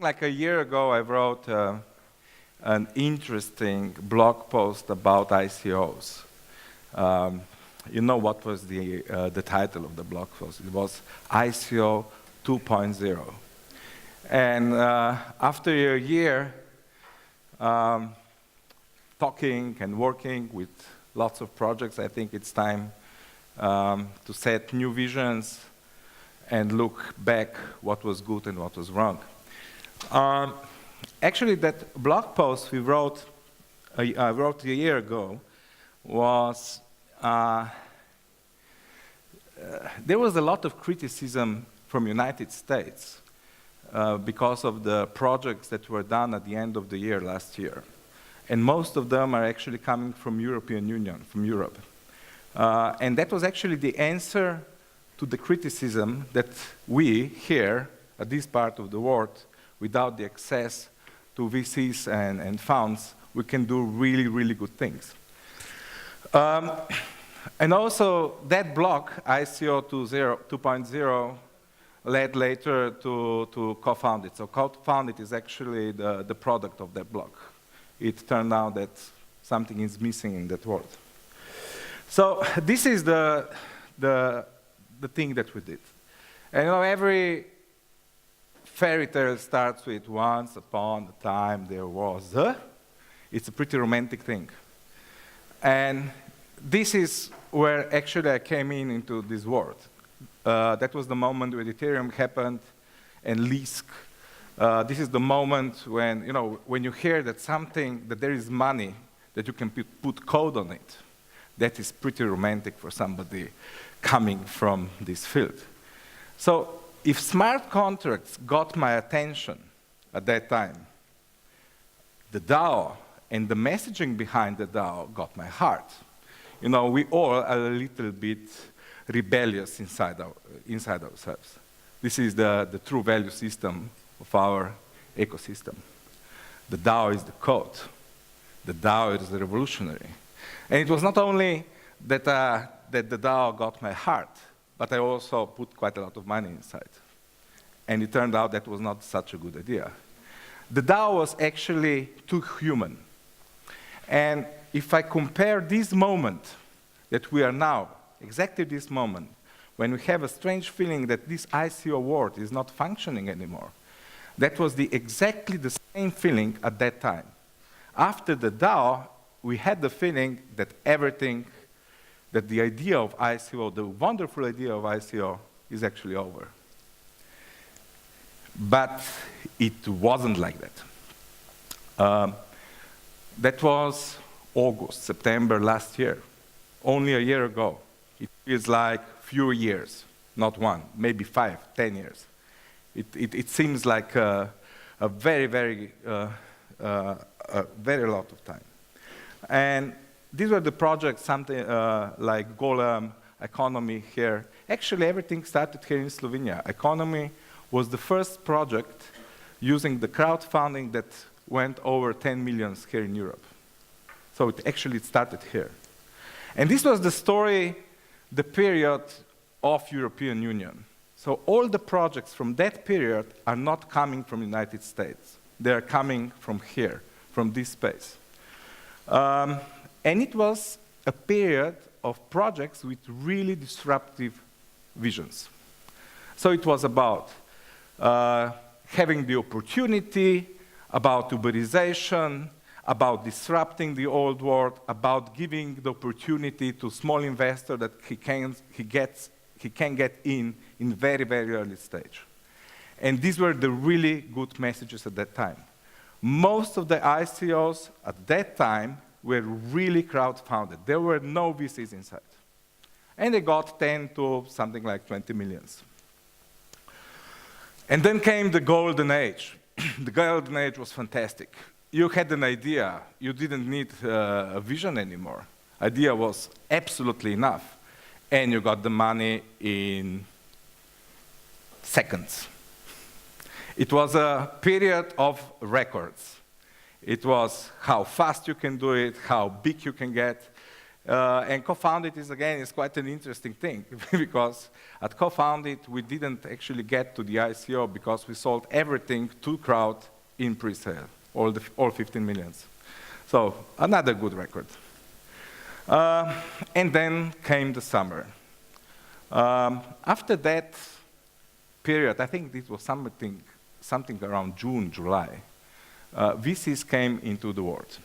like a year ago, I wrote an interesting blog post about ICOs. You know what was the title of the blog post? It was ICO 2.0. And after a year talking and working with lots of projects, I think it's time to set new visions and look back what was good and what was wrong. Actually, that blog post I wrote a year ago was, there was a lot of criticism from United States because of the projects that were done at the end of the year last year. And most of them are actually coming from European Union, from Europe. And that was actually the answer to the criticism that we here at this part of the world, without the access to VCs and funds, we can do really, really good things. And also that blog, ICO 2.0, led later to Cofound.it. So Cofound.it is actually the product of that blog. It turned out that something is missing in that world. So this is the thing that we did. And you know, every fairy tale starts with once upon a time there was a. It's a pretty romantic thing. And this is where actually I came into this world. That was the moment when Ethereum happened and Lisk. This is the moment when, you know, when you hear that that there is money, that you can put code on it. That is pretty romantic for somebody coming from this field. So if smart contracts got my attention at that time, the DAO and the messaging behind the DAO got my heart. You know, we all are a little bit rebellious inside ourselves. This is the true value system of our ecosystem. The DAO is the code. The DAO is revolutionary. And it was not only that the DAO got my heart, but I also put quite a lot of money inside. And it turned out that was not such a good idea. The DAO was actually too human. And if I compare this moment that we are now, exactly this moment, when we have a strange feeling that this ICO world is not functioning anymore, that was exactly the same feeling at that time. After the DAO, we had the feeling that that the idea of ICO, the wonderful idea of ICO, is actually over. But it wasn't like that. That was August, September last year, only a year ago. It feels like few years, not one, maybe 5, 10 years. It seems like a very, very lot of time. And these were the projects, something like Golem, Economy here. Actually, everything started here in Slovenia. Economy was the first project using the crowdfunding that went over 10 million here in Europe. So it started here. And this was the story, the period of European Union. So all the projects from that period are not coming from the United States. They are coming from here, from this space. And it was a period of projects with really disruptive visions. So it was about having the opportunity, about Uberization, about disrupting the old world, about giving the opportunity to small investor that he can get in very, very early stage. And these were the really good messages at that time. Most of the ICOs at that time were really crowdfunded. There were no VCs inside. And they got 10 to something like 20 millions. And then came the golden age. The golden age was fantastic. You had an idea. You didn't need a vision anymore. Idea was absolutely enough. And you got the money in seconds. It was a period of records. It was how fast you can do it, how big you can get. And Cofound.it is quite an interesting thing because at Cofound.it we didn't actually get to the ICO because we sold everything to crowd in pre-sale, all 15 millions. So another good record. And then came the summer. After that period, I think this was something around June, July, VCs came into the world.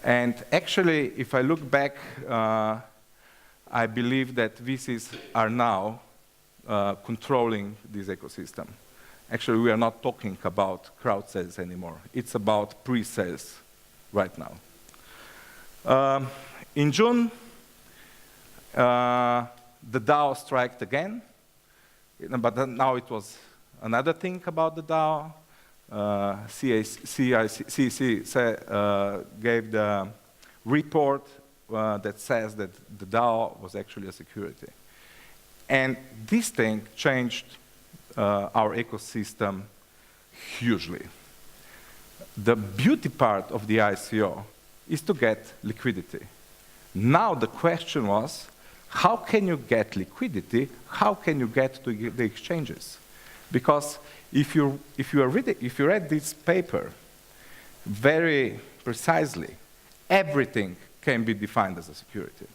And actually, if I look back, I believe that VCs are now controlling this ecosystem. Actually, we are not talking about crowd sales anymore. It's about pre-sales right now. In June, the DAO striked again, but then now it was another thing about the DAO. CIC gave the report that says that the DAO was actually a security. And this thing changed our ecosystem hugely. The beauty part of the ICO is to get liquidity. Now the question was, how can you get liquidity? How can you get to the exchanges? Because if you read this paper very precisely, everything can be defined as a security.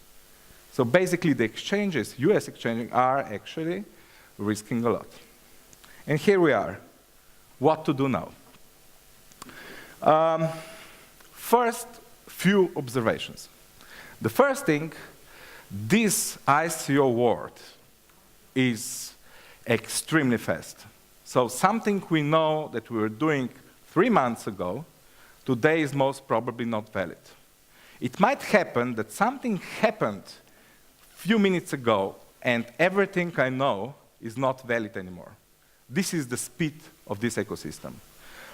So basically the exchanges, US exchanges, are actually risking a lot. And here we are. What to do now? First, few observations. The first thing, this ICO world is extremely fast. So something we know that we were doing 3 months ago, today is most probably not valid. It might happen that something happened a few minutes ago and everything I know is not valid anymore. This is the speed of this ecosystem.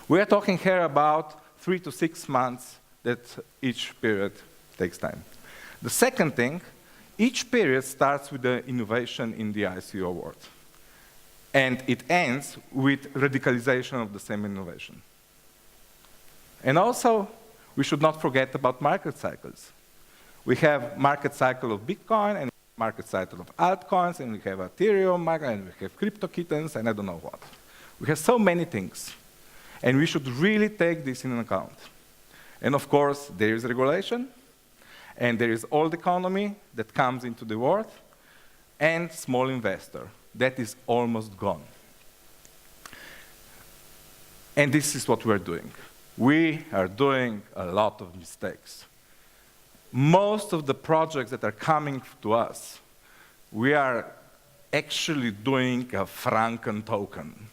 We are talking here about 3 to 6 months that each period takes time. The second thing, each period starts with the innovation in the ICO world. And it ends with radicalization of the same innovation. And also, we should not forget about market cycles. We have market cycle of Bitcoin, and market cycle of altcoins, and we have Ethereum market, and we have crypto kittens, and I don't know what. We have so many things. And we should really take this into account. And of course, there is regulation, and there is old economy that comes into the world, and small investor. That is almost gone. And this is what we're doing. We are doing a lot of mistakes. Most of the projects that are coming to us, we are actually doing a Franken token.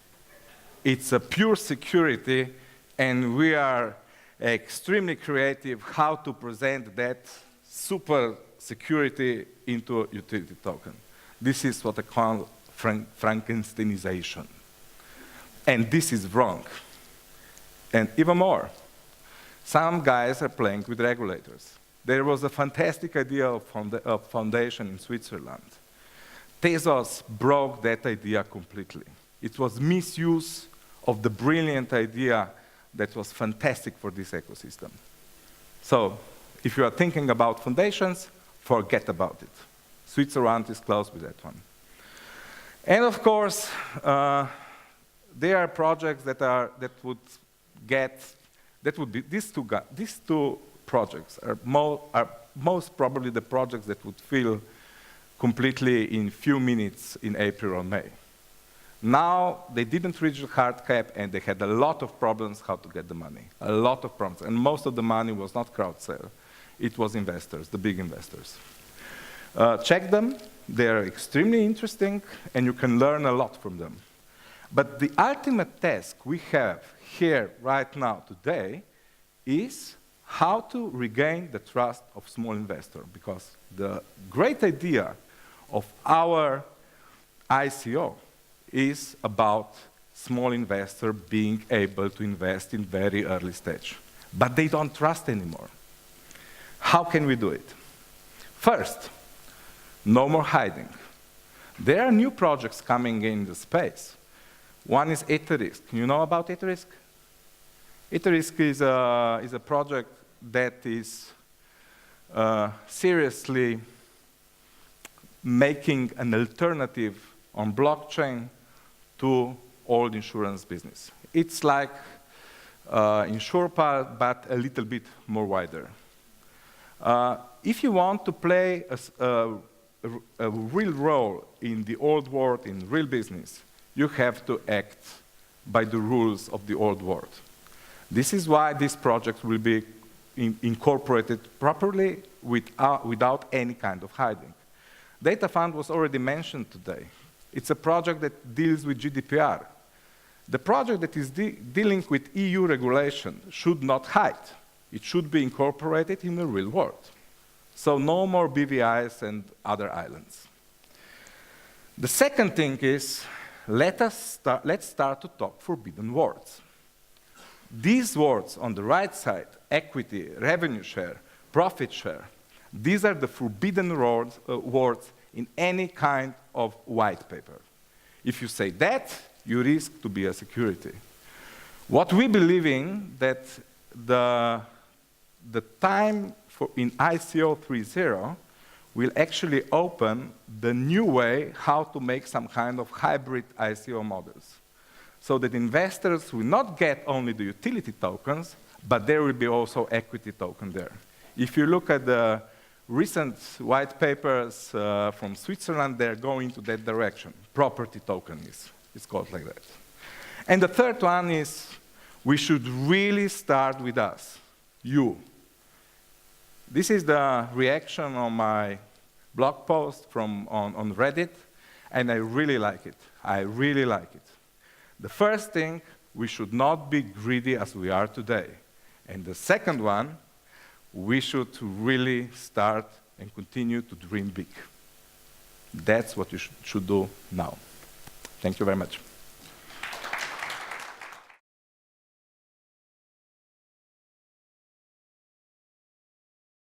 It's a pure security, and we are extremely creative how to present that super security into a utility token. This is what I call Frankensteinization. And this is wrong. And even more, some guys are playing with regulators. There was a fantastic idea of foundation in Switzerland. Tezos broke that idea completely. It was misuse of the brilliant idea that was fantastic for this ecosystem. So, if you are thinking about foundations, forget about it. Switzerland is close with that one. And of course, there are projects that would be these two projects are most probably the projects that would fill completely in few minutes in April or May. Now they didn't reach the hard cap and they had a lot of problems how to get the money, a lot of problems, and most of the money was not crowd sale, it was investors, the big investors. Check them. They are extremely interesting, and you can learn a lot from them. But the ultimate task we have here right now today is how to regain the trust of small investors, because the great idea of our ICO is about small investor being able to invest in very early stage. But they don't trust anymore. How can we do it? First, no more hiding. There are new projects coming in the space. One is Eterisk. You know about Eterisk? Eterisk is a project that is seriously making an alternative on blockchain to old insurance business. It's like InsurePal, but a little bit more wider. If you want to play a real role in the old world, in real business, you have to act by the rules of the old world. This is why this project will be incorporated properly without any kind of hiding. Data Fund was already mentioned today. It's a project that deals with GDPR. The project that is dealing with EU regulation should not hide. It should be incorporated in the real world. So no more BVIs and other islands. The second thing is, let's start to talk forbidden words. These words on the right side, equity, revenue share, profit share, these are the forbidden words in any kind of white paper. If you say that, you risk to be a security. What we believe in, that the time in ICO 3.0 will actually open the new way how to make some kind of hybrid ICO models. So that investors will not get only the utility tokens, but there will be also equity token there. If you look at the recent white papers from Switzerland, they're going to that direction. Property token is called like that. And the third one is, we should really start with us, you. This is the reaction on my blog post on Reddit, and I really like it. I really like it. The first thing, we should not be greedy as we are today. And the second one, we should really start and continue to dream big. That's what you should do now. Thank you very much.